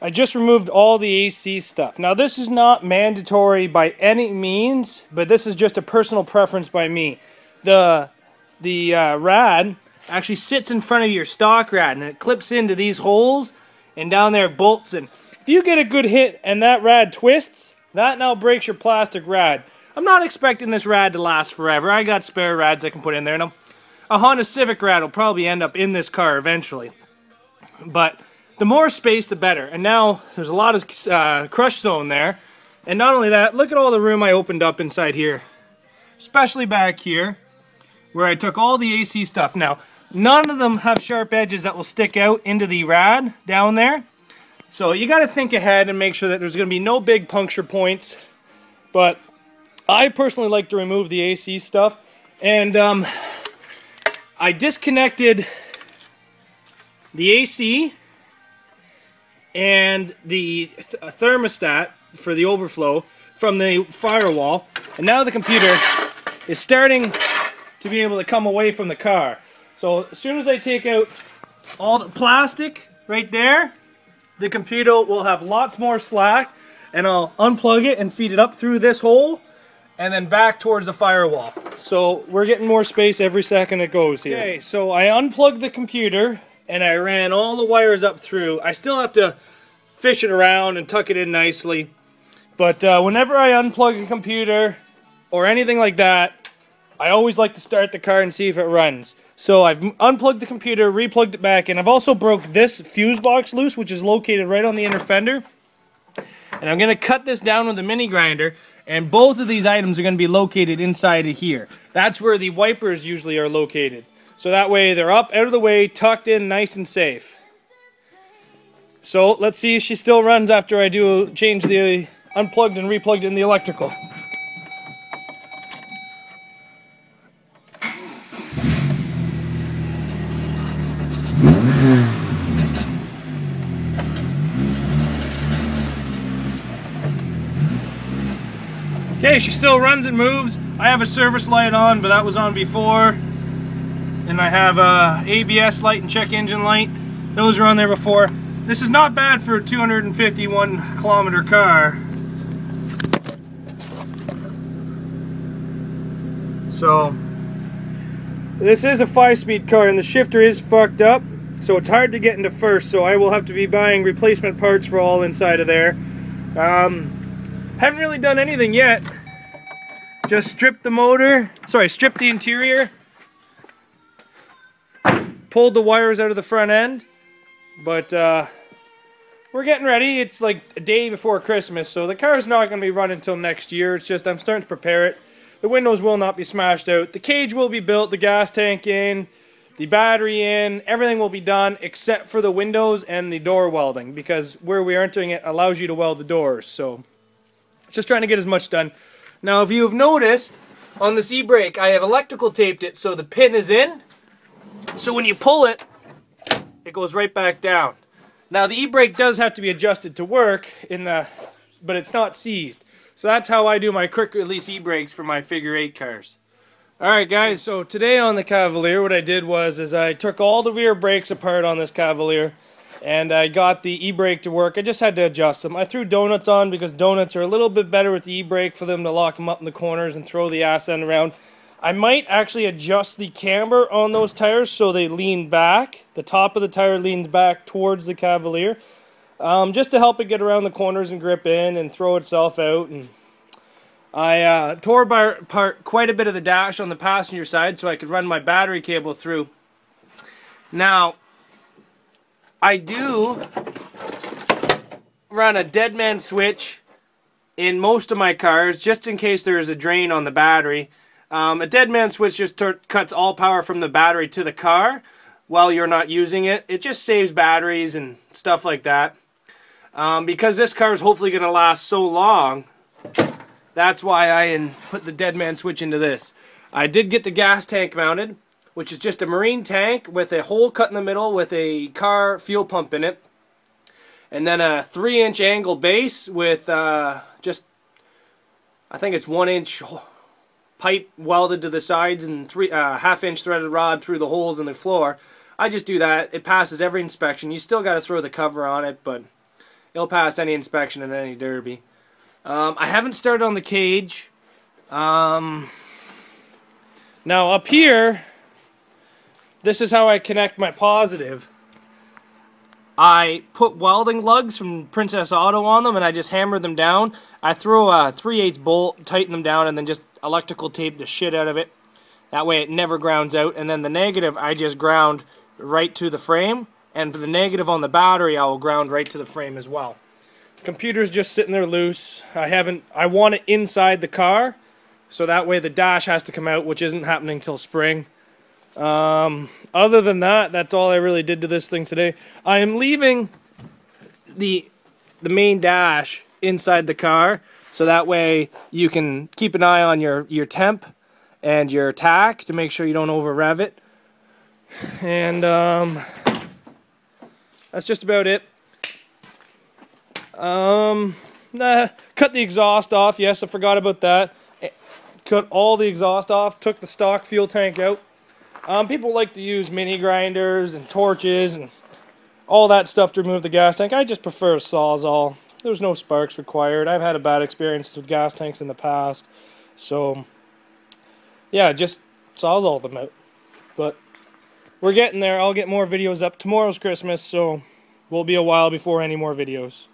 I just removed all the AC stuff. Now this is not mandatory by any means, but this is just a personal preference by me. The rad actually sits in front of your stock rad, and it clips into these holes, and down there bolts. And if you get a good hit and that rad twists, that now breaks your plastic rad. I'm not expecting this rad to last forever. I got spare rads I can put in there, and a Honda Civic rad will probably end up in this car eventually. But the more space, the better. And now there's a lot of crush zone there. And not only that, look at all the room I opened up inside here. Especially back here, where I took all the AC stuff. Now, none of them have sharp edges that will stick out into the rad down there. So you got to think ahead and make sure that there's going to be no big puncture points. But I personally like to remove the AC stuff. And I disconnected the AC and the thermostat for the overflow from the firewall, and now the computer is starting to be able to come away from the car. So as soon as I take out all the plastic right there, the computer will have lots more slack, and I'll unplug it and feed it up through this hole and then back towards the firewall. So we're getting more space every second it goes here. Okay, so I unplugged the computer and I ran all the wires up through. I still have to fish it around and tuck it in nicely. But whenever I unplug a computer or anything like that, I always like to start the car and see if it runs. So I've unplugged the computer, replugged it back, and I've also broke this fuse box loose, which is located right on the inner fender. And I'm going to cut this down with a mini grinder, and both of these items are going to be located inside of here. That's where the wipers usually are located. So that way they're up, out of the way, tucked in, nice and safe. So let's see if she still runs after I do change the unplugged and replugged in the electrical. Okay, she still runs and moves. I have a service light on, but that was on before. And I have a ABS light and check engine light. Those are on there before. This is not bad for a 251 kilometer car. So, this is a 5-speed car and the shifter is fucked up. So it's hard to get into first, so I will have to be buying replacement parts for all inside of there. Haven't really done anything yet. Just stripped the motor, stripped the interior. Pulled the wires out of the front end, but we're getting ready. It's like a day before Christmas, so the car's not going to be running until next year. It's just I'm starting to prepare it. The windows will not be smashed out. The cage will be built, the gas tank in, the battery in, everything will be done except for the windows and the door welding, because where we're entering it allows you to weld the doors. So just trying to get as much done. Now if you have noticed, on this e-brake I have electrical taped it so the pin is in. So when you pull it, it goes right back down. Now the e-brake does have to be adjusted to work, but it's not seized. So that's how I do my quick release e-brakes for my figure 8 cars. Alright guys, so today on the Cavalier what I did was I took all the rear brakes apart on this Cavalier and I got the e-brake to work. I just had to adjust them. I threw donuts on because donuts are a little bit better with the e-brake for them to lock them up in the corners and throw the ass end around. I might actually adjust the camber on those tires so they lean back. The top of the tire leans back towards the Cavalier. Just to help it get around the corners and grip in and throw itself out. And I tore apart quite a bit of the dash on the passenger side so I could run my battery cable through. Now, I do run a dead man switch in most of my cars just in case there is a drain on the battery. A dead man switch just cuts all power from the battery to the car while you're not using it. It just saves batteries and stuff like that. Because this car is hopefully going to last so long, that's why I put the dead man switch into this. I did get the gas tank mounted, which is just a marine tank with a hole cut in the middle with a car fuel pump in it. And then a 3-inch angle base with I think it's 1-inch pipe welded to the sides and 1/2-inch threaded rod through the holes in the floor. I just do that. It passes every inspection. You still got to throw the cover on it, but It'll pass any inspection in any derby. I haven't started on the cage. Now up here, this is how I connect my positive. I put welding lugs from Princess Auto on them and I just hammer them down. I throw a 3/8 bolt, tighten them down, and then just electrical tape the shit out of it. That way it never grounds out. And then the negative I just ground right to the frame. And for the negative on the battery, I will ground right to the frame as well. Computer's just sitting there loose. I want it inside the car, so that way the dash has to come out, which isn't happening till spring. Other than that, that's all I really did to this thing today. I am leaving the main dash inside the car, so that way you can keep an eye on your temp and your tach to make sure you don't over rev it. And that's just about it. Cut the exhaust off. Yes, I forgot about that. Cut all the exhaust off. Took the stock fuel tank out. People like to use mini grinders and torches and all that stuff to remove the gas tank. I just prefer a Sawzall. There's no sparks required. I've had a bad experience with gas tanks in the past. So, yeah, just Sawzall them out. But we're getting there. I'll get more videos up. Tomorrow's Christmas, so will be a while before any more videos.